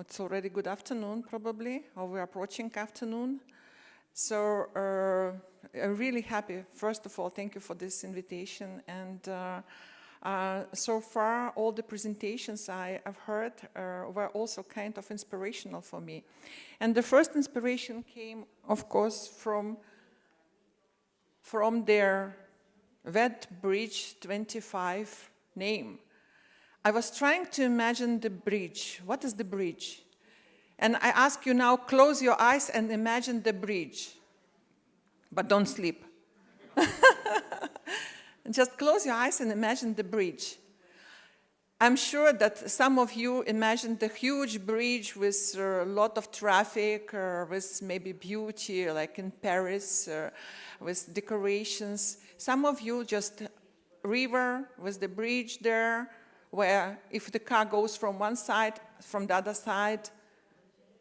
it's already good afternoon, probably, or we're approaching afternoon. So I'm really happy. First of all, thank you for this invitation. And so far, all the presentations I've heard were also kind of inspirational for me. And the first inspiration came, of course, from their Vet Bridge 25 name. I was trying to imagine the bridge. What is the bridge? And I ask you now, close your eyes and imagine the bridge. But don't sleep. Just close your eyes and imagine the bridge. I'm sure that some of you imagined the huge bridge with a lot of traffic, with maybe beauty, like in Paris, with decorations. Some of you just river with the bridge there, where if the car goes from one side, from the other side,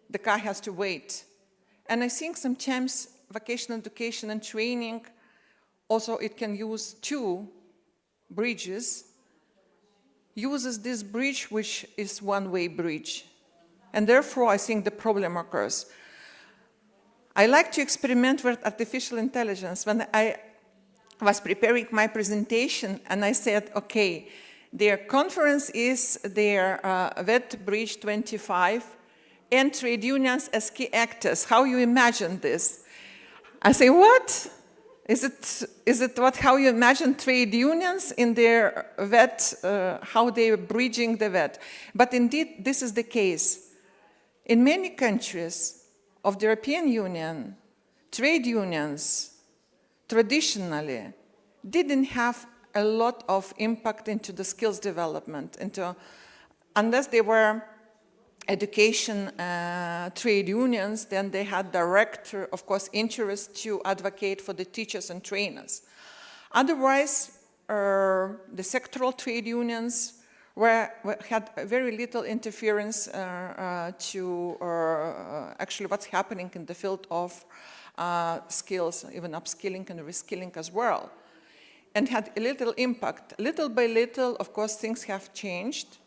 the car has to wait. And I think sometimes vocational education and training, also it can use two bridges, uses this bridge which is one-way bridge. And therefore I think the problem occurs. I like to experiment with artificial intelligence. When I was preparing my presentation and I said, okay, their conference is their Vet Bridge 25 and trade unions as key actors. How you imagine this? I say, what? Is it how you imagine trade unions in their vet, how they're bridging the vet? But indeed, this is the case. In many countries of the European Union, trade unions traditionally didn't have a lot of impact into the skills development, unless they were education trade unions, then they had direct, of course, interest to advocate for the teachers and trainers. Otherwise, the sectoral trade unions had very little interference to actually what's happening in the field of skills, even upskilling and reskilling as well, and had a little impact. Little by little, of course, things have changed.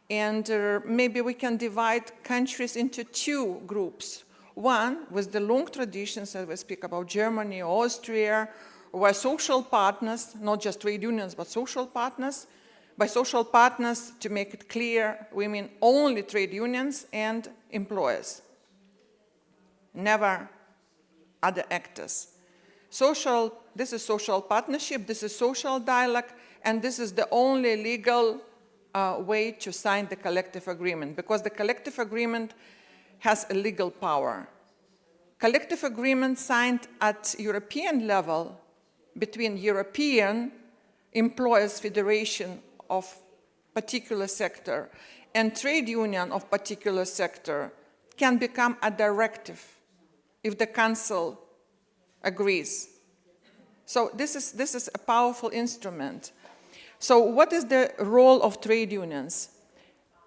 And maybe we can divide countries into two groups. One with the long traditions that we speak about, Germany, Austria, where social partners, not just trade unions, but social partners. By social partners, to make it clear, we mean only trade unions and employers, never other actors. This is social partnership, this is social dialogue, and this is the only legal way to sign the collective agreement, because the collective agreement has a legal power. Collective agreement signed at European level between European Employers Federation of particular sector and trade union of particular sector can become a directive if the council agrees. So this is a powerful instrument. So what is the role of trade unions?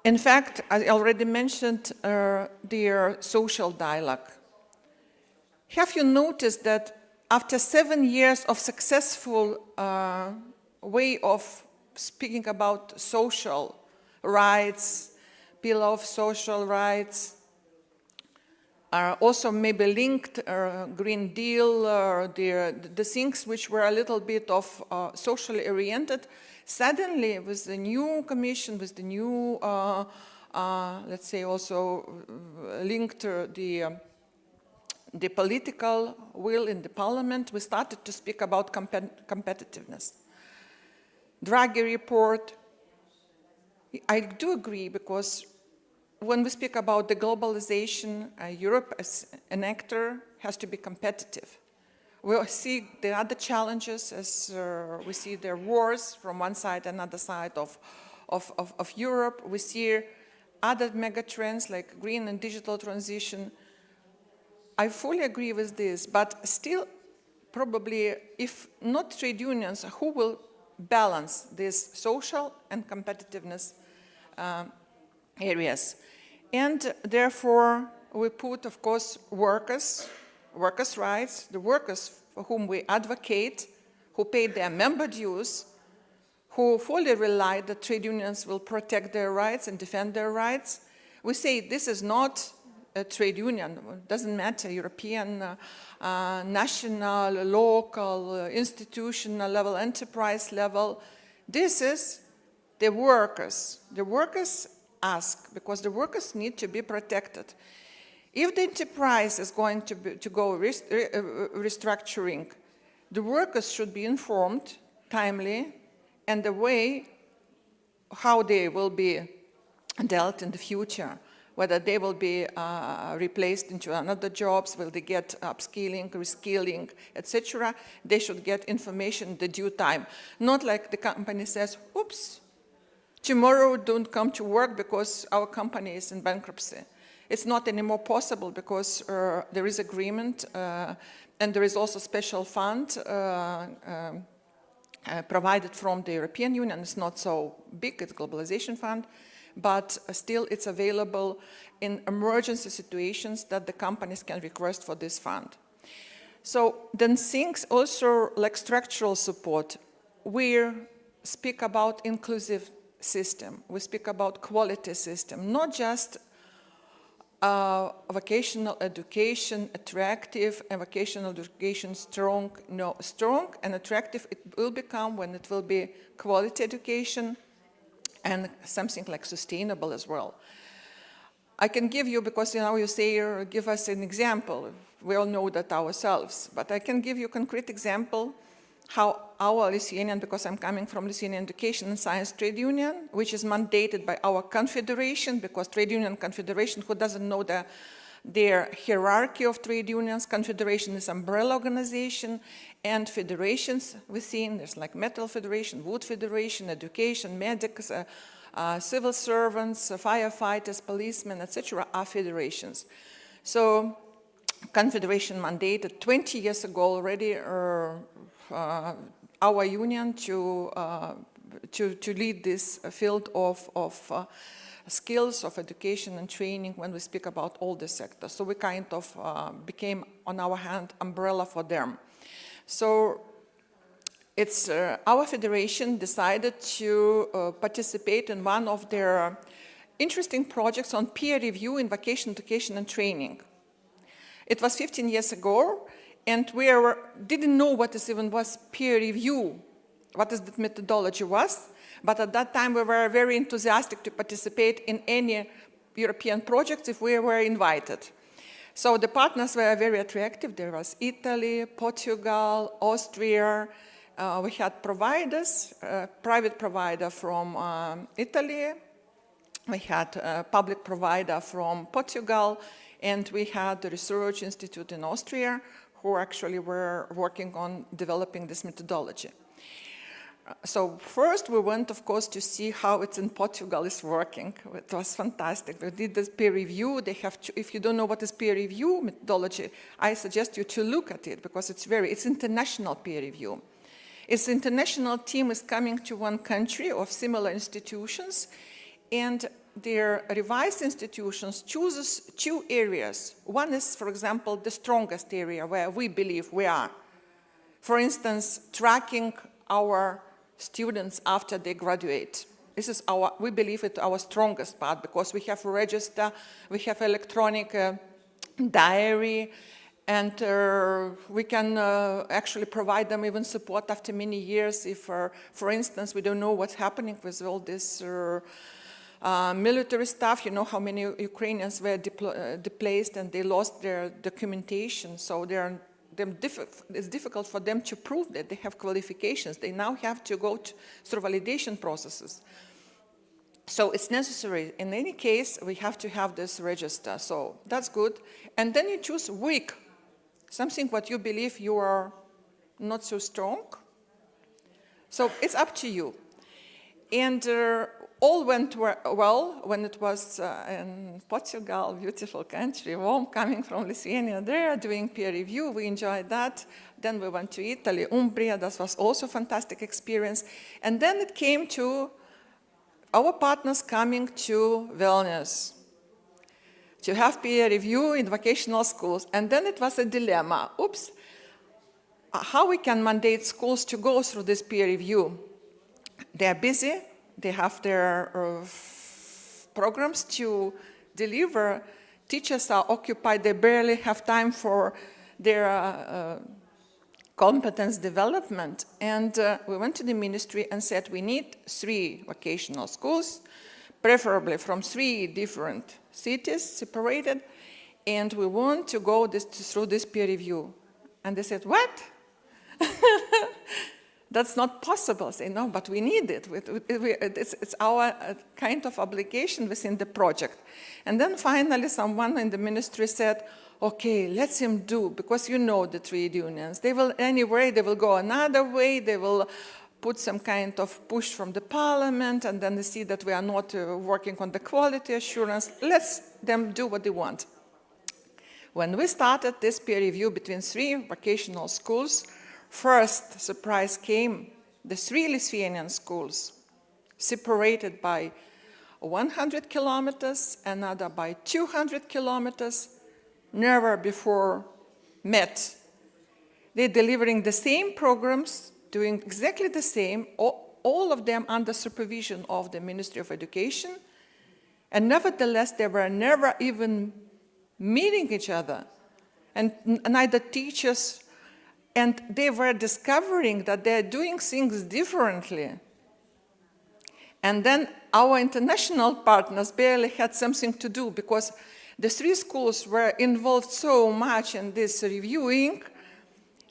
In fact, I already mentioned their social dialogue. Have you noticed that after 7 years of successful way of speaking about social rights, pillar of social rights, also maybe linked Green Deal, the things which were a little bit of socially oriented, suddenly with the new commission, with the new, let's say also linked the political will in the parliament, we started to speak about competitiveness. Draghi report, I do agree, because when we speak about the globalization, Europe as an actor has to be competitive. We see the other challenges as we see there wars from one side and another side of Europe. We see other megatrends like green and digital transition. I fully agree with this, but still probably if not trade unions, who will balance these social and competitiveness areas? And therefore we put, of course, workers' rights, the workers for whom we advocate, who pay their member dues, who fully rely that trade unions will protect their rights and defend their rights. We say this is not a trade union. It doesn't matter, European, national, local, institutional level, enterprise level. This is the workers. The workers ask, because the workers need to be protected. If the enterprise is going to go restructuring, the workers should be informed timely, and the way how they will be dealt in the future, whether they will be replaced into another jobs, will they get upskilling, reskilling, etc. They should get information in the due time. Not like the company says, oops, tomorrow don't come to work because our company is in bankruptcy. It's not anymore possible because there is agreement and there is also special fund provided from the European Union. It's not so big, it's a globalization fund, but still it's available in emergency situations that the companies can request for this fund. So then things also like structural support. We speak about inclusive system. We speak about quality system, not just vocational education attractive and vocational education strong. No, strong and attractive it will become when it will be quality education and something like sustainable as well. I can give you, because you say, give us an example. We all know that ourselves, but I can give you a concrete example how our Lithuanian, because I'm coming from Lithuanian Education and Science Trade Union, which is mandated by our confederation, because Trade Union Confederation, who doesn't know their hierarchy of trade unions, confederation is umbrella organization, and federations within, there's like metal federation, wood federation, education, medics, civil servants, firefighters, policemen, etc. are federations. So confederation mandated 20 years ago already our union to lead this field of skills of education and training when we speak about all the sectors. So we kind of became, on our hand, umbrella for them. So it's our federation decided to participate in one of their interesting projects on peer review in vocational education and training. It was 15 years ago, and we didn't know what was peer review, what is the methodology was, but at that time we were very enthusiastic to participate in any European projects if we were invited. So the partners were very attractive. There was Italy, Portugal, Austria. We had providers, private provider from Italy. We had a public provider from Portugal, and we had the research institute in Austria who actually were working on developing this methodology. So first we went, of course, to see how it's in Portugal is working. It was fantastic. We did this peer review. They have to, if you don't know what is peer review methodology, I suggest you to look at it because it's international peer review. Its international team is coming to one country of similar institutions, and their revised institutions chooses two areas. One is, for example, the strongest area where we believe we are. For instance, tracking our students after they graduate. This is we believe it's our strongest part because we have a register, we have electronic diary, and we can actually provide them even support after many years if, for instance, we don't know what's happening with all this military stuff. You know how many Ukrainians were displaced and they lost their documentation, so it's difficult for them to prove that they have qualifications. They now have to go through validation processes. So it's necessary. In any case, we have to have this register. So that's good. And then you choose weak, something what you believe you are not so strong. So it's up to you. And all went well when it was in Portugal, beautiful country, warm, coming from Lithuania. They are doing peer review. We enjoyed that. Then we went to Italy, Umbria. That was also a fantastic experience. And then it came to our partners coming to Vilnius to have peer review in vocational schools. And then it was a dilemma. Oops, how we can mandate schools to go through this peer review? They are busy. They have their programs to deliver. Teachers are occupied, they barely have time for their competence development. And we went to the ministry and said we need 3 vocational schools, preferably from 3 different cities, separated, and we want to go through this peer review. And they said, what? That's not possible. I say, no, but we need it. It's our kind of obligation within the project. And then finally someone in the ministry said, okay, let him do, because you know the trade unions. They will go another way, they will put some kind of push from the parliament, and then they see that we are not working on the quality assurance. Let them do what they want. When we started this peer review between 3 vocational schools, first surprise came, the 3 Lithuanian schools, separated by 100 kilometers, another by 200 kilometers, never before met. They're delivering the same programs, doing exactly the same, all of them under supervision of the Ministry of Education, and nevertheless they were never even meeting each other, and neither teachers, and they were discovering that they're doing things differently. And then our international partners barely had something to do, because the 3 schools were involved so much in this reviewing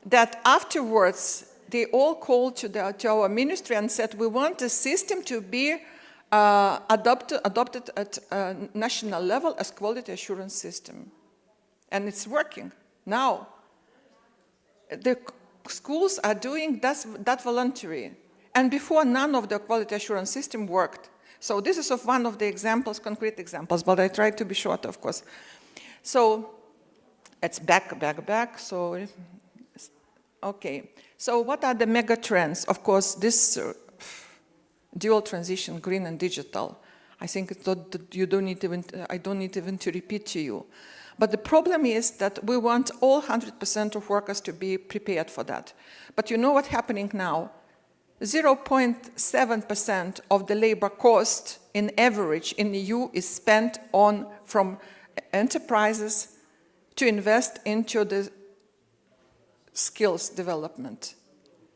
that afterwards they all called to our ministry and said, we want the system to be adopted at national level as quality assurance system. And it's working now. The schools are doing that voluntary. And before, none of the quality assurance system worked. So this is one of the examples, concrete examples, but I tried to be short, of course. So it's back. So, okay. So what are the mega trends? Of course, this dual transition, green and digital. I think I don't need even to repeat to you. But the problem is that we want all 100% of workers to be prepared for that. But you know what's happening now? 0.7% of the labor cost in average in the EU is spent from enterprises to invest into the skills development.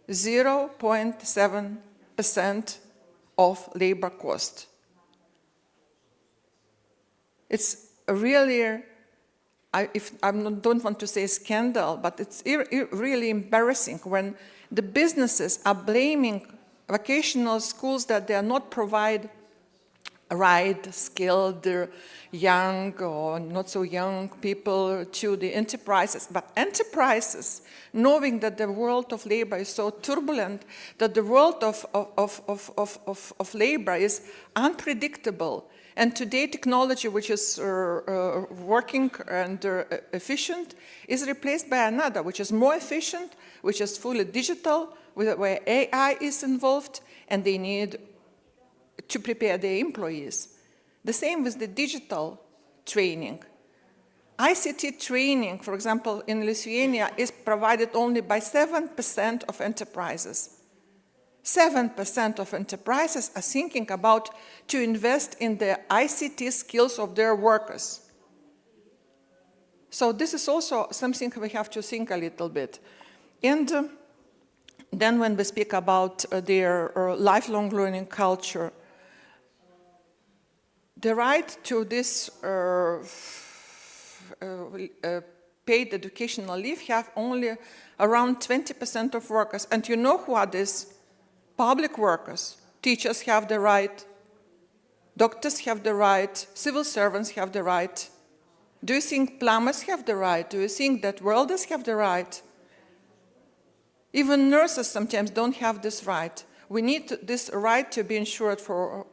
0.7% of labor cost. It's really, don't want to say scandal, but it's really embarrassing when the businesses are blaming vocational schools that they are not provide right, skilled, young or not so young people to the enterprises. But enterprises, knowing that the world of labor is so turbulent, that the world of labor is unpredictable, and today technology which is working and efficient is replaced by another which is more efficient, which is fully digital, where AI is involved, and they need to prepare their employees. The same with the digital training. ICT training, for example, in Lithuania is provided only by 7% of enterprises. 7% of enterprises are thinking about to invest in the ICT skills of their workers. So this is also something we have to think a little bit. And then when we speak about their lifelong learning culture, the right to this paid educational leave have only around 20% of workers. And you know who are these? Public workers. Teachers have the right, doctors have the right, civil servants have the right. Do you think plumbers have the right? Do you think that welders have the right? Even nurses sometimes don't have this right. We need this right to be ensured for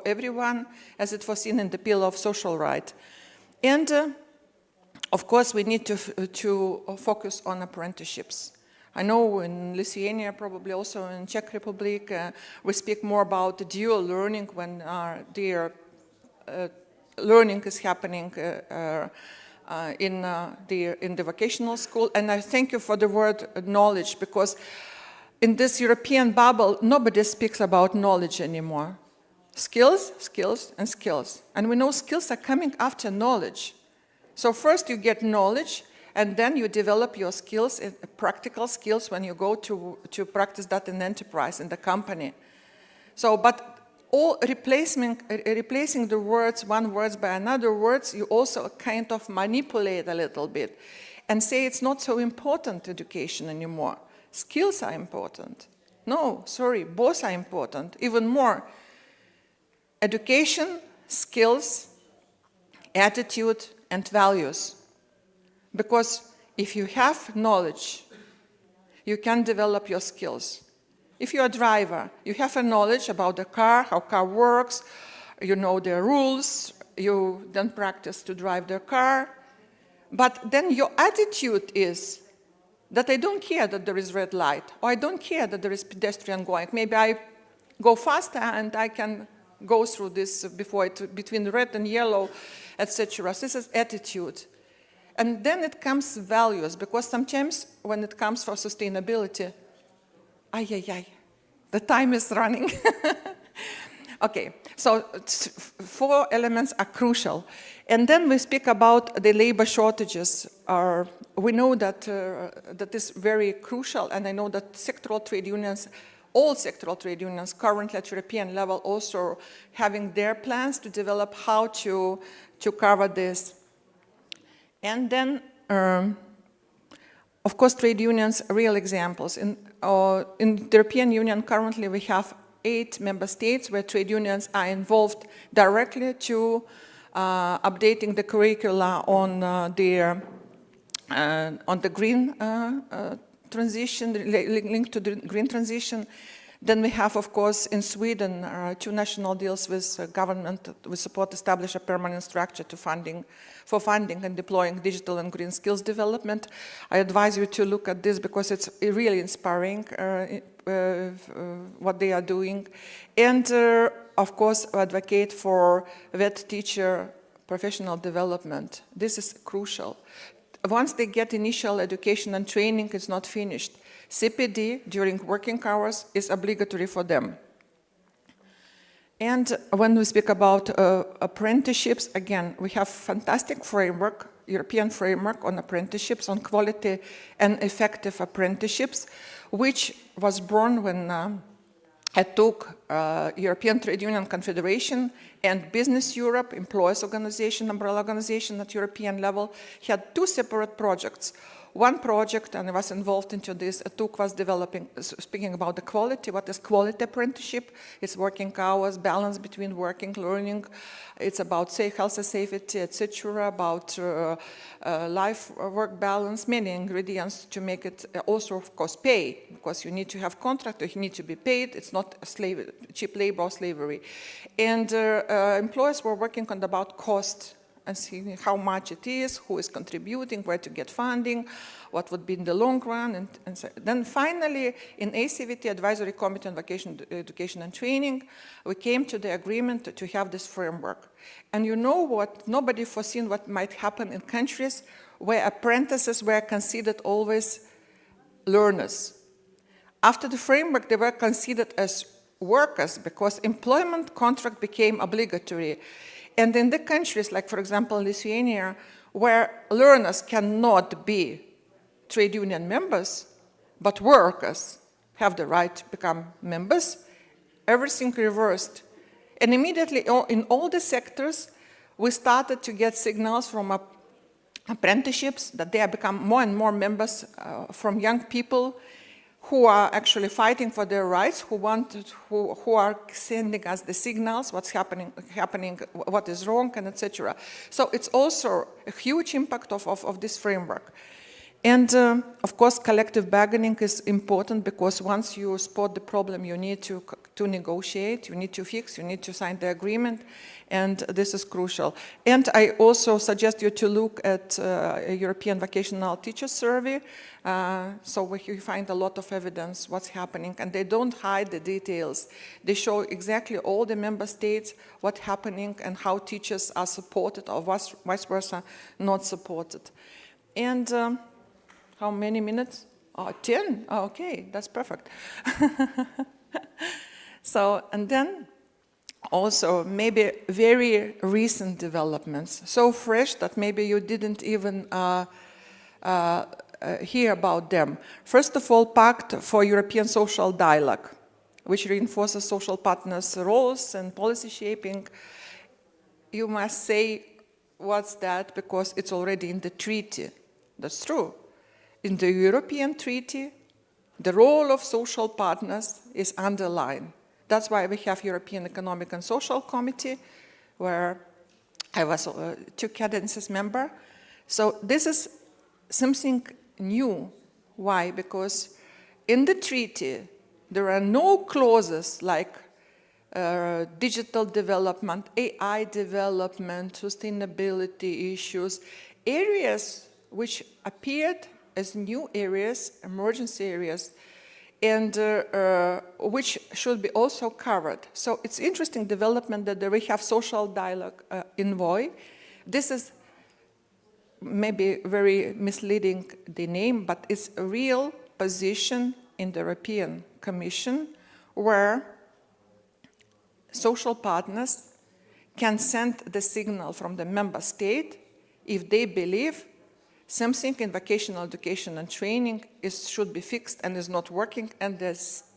everyone, as it was seen in the Pillar of Social Right. And of course, we need to focus on apprenticeships. I know in Lithuania, probably also in Czech Republic, we speak more about the dual learning when their learning is happening in the vocational school. And I thank you for the word knowledge, because in this European bubble, nobody speaks about knowledge anymore. Skills, skills, and skills. And we know skills are coming after knowledge. So first you get knowledge, and then you develop your skills, practical skills, when you go to practice that in enterprise, in the company. So, but all replacing the words, one words by another words, you also kind of manipulate a little bit and say it's not so important, education anymore. Skills are important. No, sorry, both are important. Even more, education, skills, attitude, and values. Because if you have knowledge, you can develop your skills. If you're a driver, you have a knowledge about the car, how car works, you know the rules, you then practice to drive the car. But then your attitude is that I don't care that there is red light, or I don't care that there is pedestrian going. Maybe I go faster and I can go through this between red and yellow, etc. So this is attitude. And then it comes values, because sometimes when it comes for sustainability, the time is running. Okay, so 4 elements are crucial. And then we speak about the labor shortages. We know that that is very crucial, and I know that sectoral trade unions, all sectoral trade unions currently at European level also having their plans to develop how to cover this. And then, of course, trade unions, real examples. In the European Union, currently we have 8 member states where trade unions are involved directly to updating the curricula on the green transition, linked to the green transition. Then we have, of course, in Sweden, 2 national deals with government with support establish a permanent structure for funding and deploying digital and green skills development. I advise you to look at this because it's really inspiring what they are doing. And of course, advocate for vet teacher professional development. This is crucial. Once they get initial education and training, it's not finished. CPD during working hours is obligatory for them. And when we speak about apprenticeships, again, we have fantastic framework, European framework on apprenticeships, on quality and effective apprenticeships, which was born when I took European Trade Union Confederation and Business Europe, employers organization, umbrella organization at European level, had 2 separate projects. One project, and I was involved into this, TUC was developing, speaking about the quality, what is quality apprenticeship? It's working hours, balance between working, learning. It's about health and safety, etc., about life-work balance, many ingredients to make it also, of course, pay, because you need to have contract, you need to be paid. It's not cheap labor or slavery. And employers were working on about cost, and seeing how much it is, who is contributing, where to get funding, what would be in the long run. And so. Then finally, in ACVT, Advisory Committee on Vocational Education and Training, we came to the agreement to have this framework. And you know what? Nobody foreseen what might happen in countries where apprentices were considered always learners. After the framework, they were considered as workers because employment contract became obligatory. And in the countries, like for example Lithuania, where learners cannot be trade union members, but workers have the right to become members, everything reversed. And immediately in all the sectors, we started to get signals from apprenticeships that they have become more and more members from young people who are actually fighting for their rights, who are sending us the signals, what's happening, what is wrong, and etc. So it's also a huge impact of this framework. And of course, collective bargaining is important because once you spot the problem, you need to negotiate, you need to fix, you need to sign the agreement, and this is crucial. And I also suggest you to look at a European Vocational Teacher Survey, so where you find a lot of evidence what's happening, and they don't hide the details. They show exactly all the member states, what's happening, and how teachers are supported or vice versa, not supported. And how many minutes? Oh, 10? Oh, okay, that's perfect. So, and then Also, maybe very recent developments, so fresh that maybe you didn't even hear about them. First of all, Pact for European Social Dialogue, which reinforces social partners' roles and policy shaping. You must say, what's that? Because it's already in the treaty. That's true. In the European treaty, the role of social partners is underlined. That's why we have European Economic and Social Committee, where I was 2 cadences member. So this is something new. Why? Because in the treaty, there are no clauses like digital development, AI development, sustainability issues, areas which appeared as new areas, emergency areas, and which should be also covered. So it's interesting development that we have social dialogue envoy. This is maybe very misleading, the name, but it's a real position in the European Commission where social partners can send the signal from the member state if they believe something in vocational education and training should be fixed and is not working, and the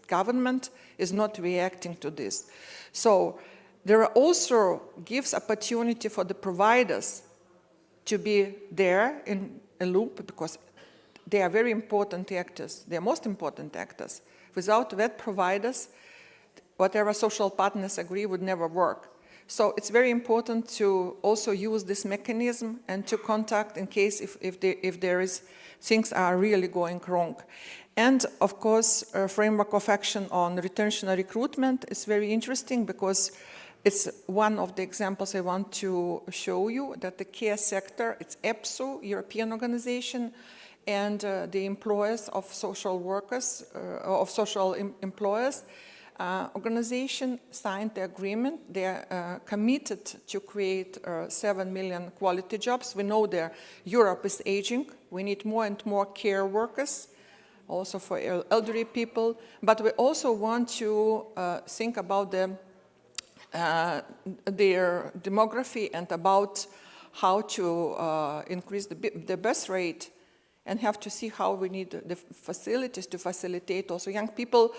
government is not reacting to this. So there also gives opportunity for the providers to be there in a loop, because they are very important actors. They are most important actors. Without that providers, whatever social partners agree would never work. So it's very important to also use this mechanism and to contact in case if there is things are really going wrong. And of course, a framework of action on retention and recruitment is very interesting because it's one of the examples I want to show you, that the care sector, it's EPSO, European organization, and the employers of social workers, of social employers, organization signed the agreement. They are committed to create 7 million quality jobs. We know that Europe is aging. We need more and more care workers, also for elderly people. But we also want to think about their demography and about how to increase the birth rate, and have to see how we need the facilities to facilitate also young people.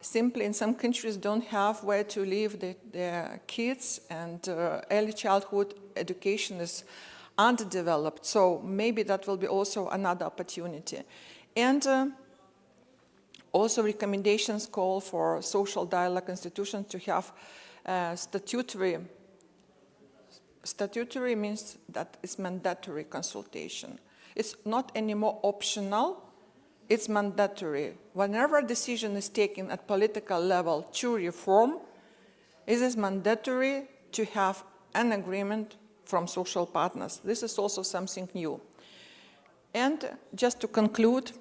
Simply in some countries don't have where to leave their kids, and early childhood education is underdeveloped. So maybe that will be also another opportunity. And also recommendations call for social dialogue institutions to have statutory. Statutory means that it's mandatory consultation. It's not anymore optional. It's mandatory. Whenever a decision is taken at political level to reform, it is mandatory to have an agreement from social partners. This is also something new. And just to conclude,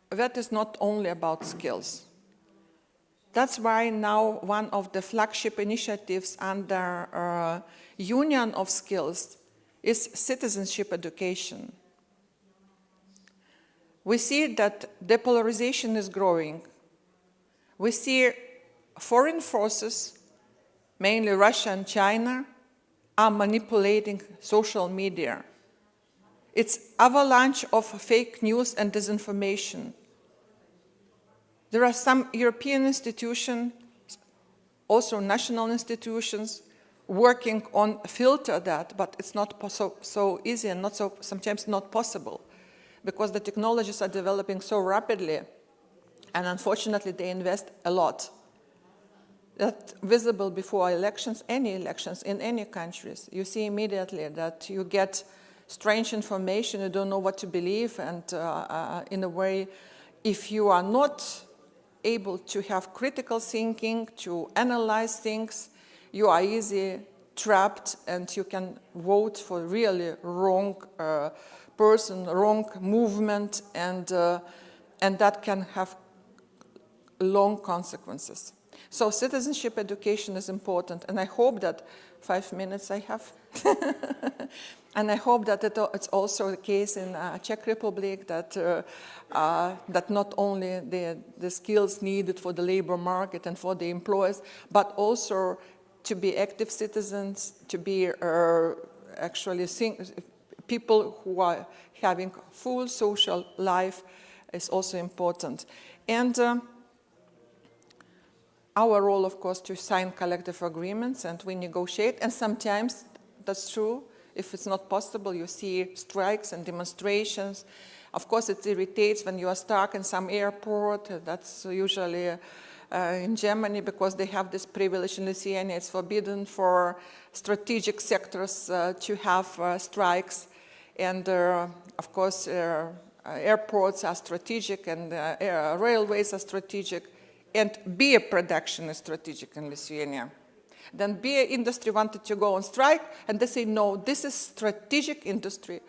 that is not only about skills. That's why now one of the flagship initiatives under Union of Skills is citizenship education. We see that depolarization is growing. We see foreign forces, mainly Russia and China, are manipulating social media. It's avalanche of fake news and disinformation. There are some European institutions, also national institutions, working on filter that, but it's not so easy and not so sometimes not possible, because the technologies are developing so rapidly, and unfortunately they invest a lot. That's visible before elections, any elections in any countries. You see immediately that you get strange information, you don't know what to believe, and in a way, if you are not able to have critical thinking, to analyze things, you are easily trapped, and you can vote for really wrong person, wrong movement, and that can have long consequences. So citizenship education is important, and I hope that 5 minutes I have. And I hope that it's also the case in Czech Republic that not only the skills needed for the labor market and for the employers, but also to be active citizens, to be actually people who are having full social life is also important. And our role, of course, to sign collective agreements and we negotiate. And sometimes, that's true, if it's not possible, you see strikes and demonstrations. Of course, it irritates when you are stuck in some airport. That's usually in Germany because they have this privilege. In Lithuania, it's forbidden for strategic sectors to have strikes. And of course, airports are strategic and railways are strategic. And beer production is strategic in Lithuania. Then beer industry wanted to go on strike, and they say, no, this is strategic industry.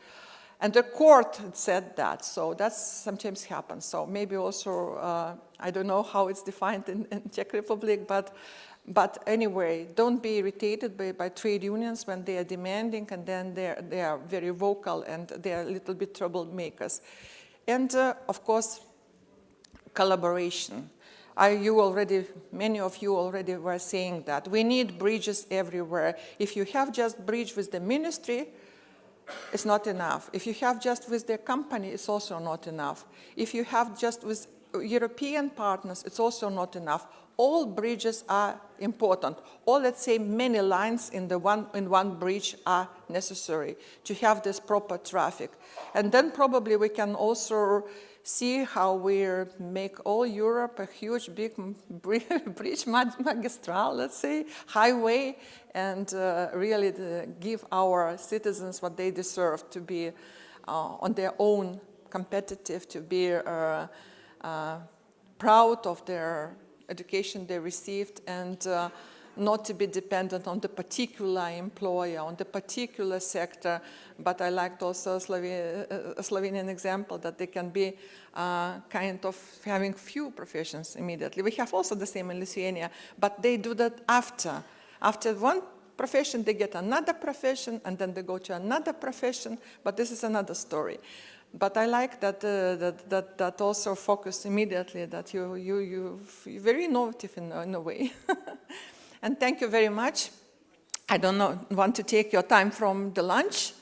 And the court said that, so that sometimes happens. So maybe also, I don't know how it's defined in Czech Republic, but anyway, don't be irritated by trade unions when they are demanding, and then they are very vocal and they are a little bit troublemakers. And of course, collaboration. Many of you already were saying that. We need bridges everywhere. If you have just bridge with the ministry, it's not enough. If you have just with the company, it's also not enough. If you have just with European partners, it's also not enough. All bridges are important. Or let's say many lines in one bridge are necessary to have this proper traffic. And then probably we can also see how we make all Europe a huge, big bridge magistral, let's say, highway, and really give our citizens what they deserve to be on their own, competitive, to be proud of their education they received, and not to be dependent on the particular employer, on the particular sector. But I liked also a Slovenian example that they can be kind of having few professions immediately. We have also the same in Lithuania, but they do that after. After one profession, they get another profession, and then they go to another profession, but this is another story. But I like that also focus immediately, that you're very innovative in a way. And thank you very much. I don't want to take your time from the lunch,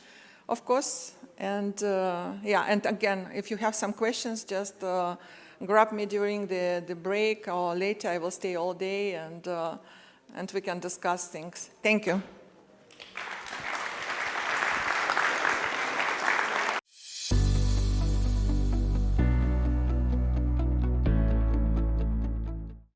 of course. And and again, if you have some questions, just grab me during the break, or later I will stay all day, and we can discuss things. Thank you.